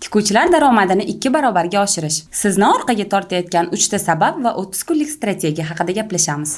Tikuvchilar daromadini 2 barobarga oshirish. Sizni orqaga tortayotgan 3 ta sabab va 30 kunlik strategiya haqida gaplashamiz.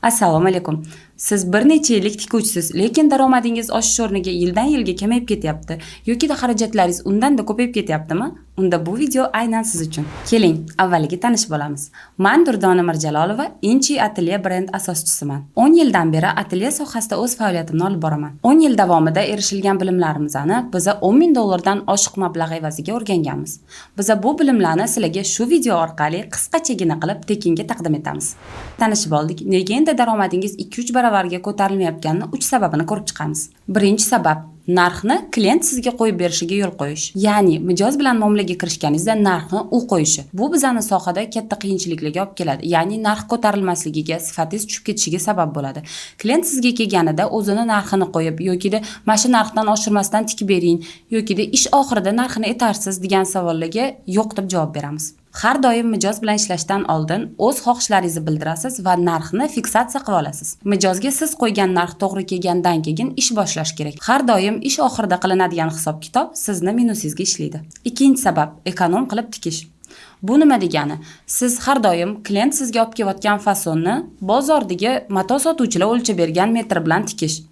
Assalomu alaykum. Siz bir necha yillik tikuvchisiz, lekin daromadingiz oshish o'rniga yildan yilga kamayib ketyapti yoki xarajatlaringiz undan-da ko'payib ketyaptimi? Unda bu video aynan siz uchun. Keling, avvaliga tanishib olamiz. Men Durdona Mirjalolova, Inchi Atelier brend asoschisiman. 10 yildan beri atelye sohasida o'z faoliyatimni olib boraman. 10 yil davomida erishilgan bilimlarimizni biz $10,000 dan oshiq mablag' evaziga o'rganganmiz. Biz bu bilimlarni sizlarga shu video orqali qisqachagina qilib tekinga taqdim etamiz. Tanishib oldik. Nega endi daromadingiz 2-3 baravarga ko'tarilmayotganini 3 sababini ko'rib chiqamiz. Birinchi sabab narxni klient sizga qo'yib berishiga yo'l qo'yish. Ya'ni mijoz bilan muomalaga kirishganingizda narxni u qo'yishi. Bu bizning sohada katta qiyinchiliklarga olib keladi. Ya'ni narx ko'tarilmasligiga, sifatingiz tushib ketishiga sabab bo'ladi. Klient sizga kelganida o'zini narxini qo'yib yoki mana shu narxdan oshirmasdan tikib bering yoki ish oxirida narxini aytarsiz degan savollarga yo'q deb javob beramiz. Har doim mijoz bilan ishlashdan oldin o'z xohishlaringizni bildirasiz va narxni fiksatsiya qilib olasiz. Mijozga siz qo'ygan narx to'g'ri kelgandan keyin ish boshlash kerak. Har doim ish oxirida qilinadigan hisob-kitob sizni minusingizga ishlaydi. Ikkinchi sabab ekonom qilib tikish. Bu nima degani? Siz har doim klient sizga olib kelayotgan fasonni bozordagi mato sotuvchilar o'lchab bergan metr bilan tikish.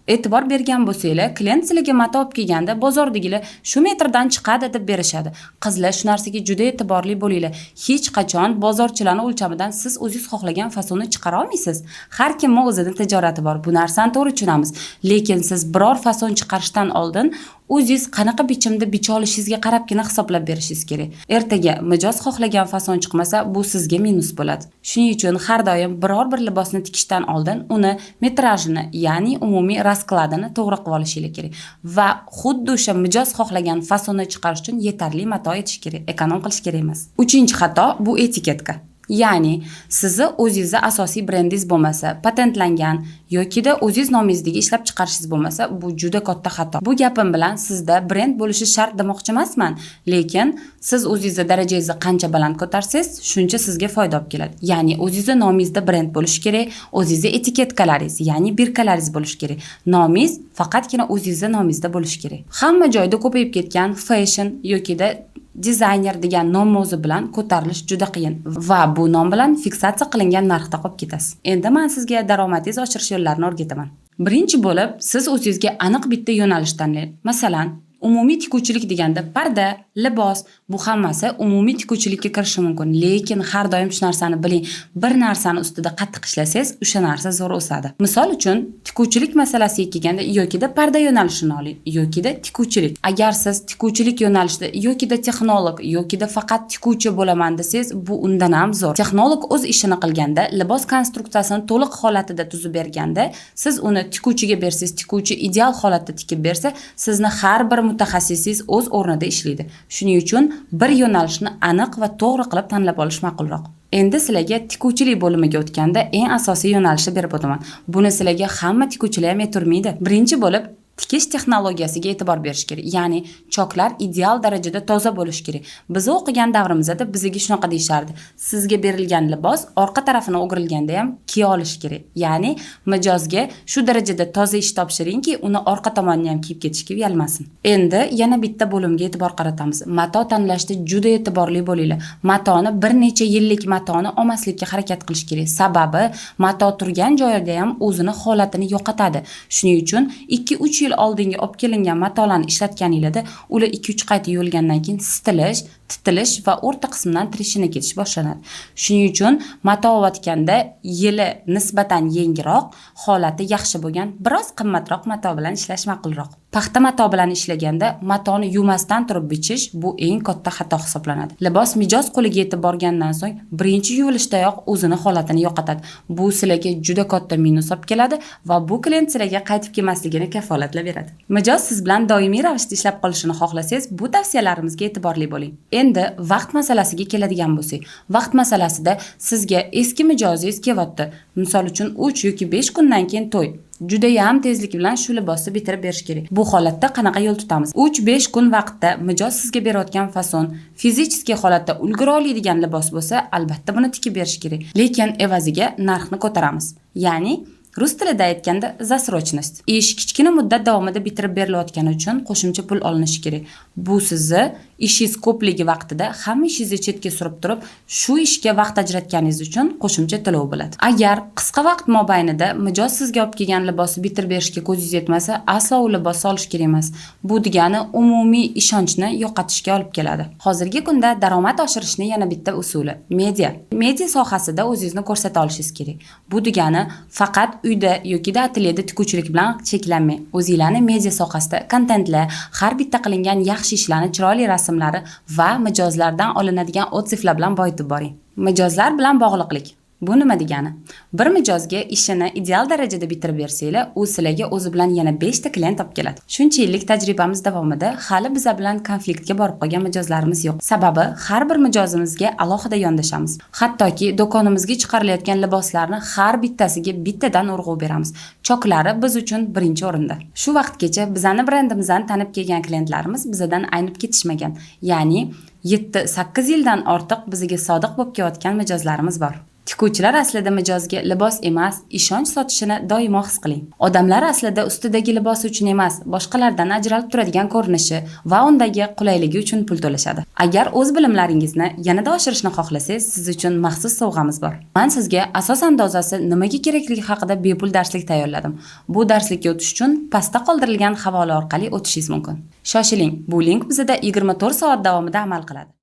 E'tibor bergan bo'lsanglar, klient sizlarga mato olib kelganda bozordagilar shu metrdan chiqadi deb berishadi. Qizlar shu narsaga juda e'tiborli bo'linglar. Hech qachon bozorchilarning o'lchamidan siz o'zingiz xohlagan fasonni chiqara olmaysiz. Har kimning o'zining tijorati bor. Bu narsani to'g'ri tushunamiz. Lekin siz biror fason chiqarishdan oldin o'zingiz qanaqa bichimda bicha olishingizga qarabgina hisoblab berishingiz kerak. Ertaga mijoz xohlagan fason chiqmasa, bu sizga minus bo'ladi. Shuning uchun har doim biror bir libosni tikishdan oldin uni metrajini, ya'ni umumiy raskladini to'g'ri qilib olishingiz kerak va xuddi o'sha mijoz xohlagan fasonni chiqarish uchun yetarli mato etish kerak, ekonom qilish kerak emas. Uchinchi xato bu etiketka. Ya'ni sizni o'zingizning asosiy brendingiz bo'lmasa, patentlangan yoki o'zingiz nomingizdagi ishlab chiqarishingiz bo'lmasa, bu juda katta xato. Bu gapim bilan sizda brend bo'lishi shart demoqchi emasman, lekin siz o'zingizning darajangizni qancha baland ko'tarsangiz, shuncha sizga foyda olib keladi. Ya'ni o'zingizning nomingizda brend bo'lishi kerak, o'zingizning etiketkalaringiz, ya'ni birkalaringiz bo'lishi kerak. Nomingiz faqatgina o'zingizning nomingizda bo'lishi kerak. Hamma joyda ko'payib ketgan fashion yoki dizayner degan nom o'zi bilan ko'tarilish juda qiyin va bu nom bilan fiksatsiya qilingan narxda qolib ketasiz. Endi men sizga daromadingizni oshirish yo'llarini o'rgataman. Birinchi bo'lib, siz o'zingizga aniq bitta yo'nalish tanlang. Masalan, umumiy tikuvchilik deganda parda, libos, bu hammasi umumiy tikuvchilikka kirishi mumkin. Lekin har doim shu narsani biling, bir narsani ustida qattiq ishlasangiz, o'sha narsa zo'r o'sadi. Misol uchun, tikuvchilik masalasiga kelganda yoki parda yo'nalishini oling, yoki tikuvchilik. Agar siz tikuvchilik yo'nalishida yoki texnolog yoki faqat tikuvchi bo'laman desangiz, bu undan ham zo'r. Texnolog o'z ishini qilganda, libos konstruksiyasini to'liq holatida tuzib berganda, siz uni tikuvchiga bersangiz, tikuvchi ideal holatda tikib bersa, sizni har bir mutaxassisingiz o'z o'rnida ishlaydi. Shuning uchun bir yo'nalishni aniq va to'g'ri qilib tanlab olish ma'qulroq. Endi sizlarga tikuvchilik bo'limiga o'tganda eng asosiy yo'nalishni berib o'taman. Buni sizlarga hamma tikuvchilar ham aytmaydi. Birinchi bo'lib tikish texnologiyasiga e'tibor berish kerak. Ya'ni choklar ideal darajada toza bo'lishi kerak. Biz o'qigan davrimizda bizga shunaqa deyishardi. Sizga berilgan libos orqa tarafini o'girilganda ham kiya olish kerak. Ya'ni mijozga shu darajada toza ish topshiringki, uni orqa tomonini ham kiyib ketishga uyalmasin. Endi yana bitta bo'limga e'tibor qaratamiz. Mato tanlashda juda e'tiborli bo'linglar. Matoni bir necha yillik matoni olmaslikka harakat qilish kerak. Sababi mato turgan joyida ham o'zini holatini yo'qotadi. Shuning uchun 2-3 yil oldingi olib kelingan matolarni ishlatganingizda ular 2-3 qayta yuvilgandan keyin titilish va o'rta qismdan trishina ketish boshlanadi. Shuning uchun mato olayotganda yili nisbatan yengilroq, holati yaxshi bo'lgan, biroz qimmatroq mato bilan ishlash ma'qulroq. Paxta mato bilan ishlaganda matoni yumasdan turib bichish bu eng katta xato hisoblanadi. Libos mijoz qo'liga yetib borgandan so'ng birinchi yuvilishdayoq o'zini holatini yo'qotadi. Bu sizlarga juda katta minus olib keladi va bu klient sizlarga qaytib kelmasligini kafolatlab beradi. Mijoz siz bilan doimiy ravishda ishlab qolishini xohlasangiz, bu tavsiyalarimizga e'tiborli bo'ling. Endi vaqt masalasiga keladigan bo'lsak, vaqt masalasida sizga eski mijozingiz kelyapti. Misol uchun 3 yoki 5 kundan keyin to'y. Juda ham tezlik bilan shu libosni bitirib berish kerak. Bu holatda qanaqa yo'l tutamiz? 3-5 kun vaqtda mijoz sizga berayotgan fason, fizический holatda ulgura oladigan libos bo'lsa, albatta buni tikib berish kerak. Lekin evaziga narxni ko'taramiz. Ya'ni Rus tilida aytganda засрочность. Ish kichkina muddat davomida bitirib berilayotgani uchun qo'shimcha pul olinishi kerak. Bu sizni Ishingiz ko'pligi vaqtida hamma ishingizni chetga surib turib, shu ishga vaqt ajratganingiz uchun qo'shimcha to'lov bo'ladi. Agar qisqa vaqt mobaynida mijoz sizga olib kelgan libosni bitirib berishga ko'zingiz yetmasa, aslo u libosni olish kerak emas. Bu degani umumiy ishonchni yo'qotishga olib keladi. Hozirgi kunda daromad oshirishning yana bitta usuli media. Media sohasida o'zingizni ko'rsata olishingiz kerak. Bu degani faqat uyda yoki atelyeda tikuvchilik bilan cheklanmang. O'zingizlarni media sohasida kontentlar, har bitta qilingan yaxshi ishlarni, chiroyli rasmlari va mijozlardan olinadigan otsiflar bilan boyitib boring. Mijozlar bilan bog'liqlik. Bu nima degani? Bir mijozga ishini ideal darajada bitirib bersanglar, u sizlarga o'zi bilan yana 5 ta klient olib keladi. Shuncha yillik tajribamiz davomida hali biz bilan konfliktga borib qolgan mijozlarimiz yo'q. Sababi har bir mijozimizga alohida yondashamiz. Hattoki do'konimizga chiqarilayotgan liboslarni har bittasiga bittadan urg'u beramiz. Choklari biz uchun birinchi o'rinda. Shu vaqtgacha bizning brendimizdan tanib kelgan klientlarimiz bizdan aynib ketishmagan. Ya'ni 7-8 yildan ortiq bizga sodiq bo'lib kelayotgan mijozlarimiz bor. Tikuvchilar aslida mijozga libos emas, ishonch sotishini doimo his qiling. Odamlar aslida ustidagi libosi uchun emas, boshqalardan ajralib turadigan ko'rinishi va undagi qulayligi uchun pul to'lashadi. Agar o'z bilimlaringizni yanada oshirishni xohlasangiz, siz uchun maxsus sovg'amiz bor. Men sizga asos andozasi nimaga kerakligi haqida bepul darslik tayyorladim. Bu darslikka o'tish uchun pastda qoldirilgan havola orqali o'tishingiz mumkin. Shoshiling, bu link bizda 24 soat davomida amal qiladi.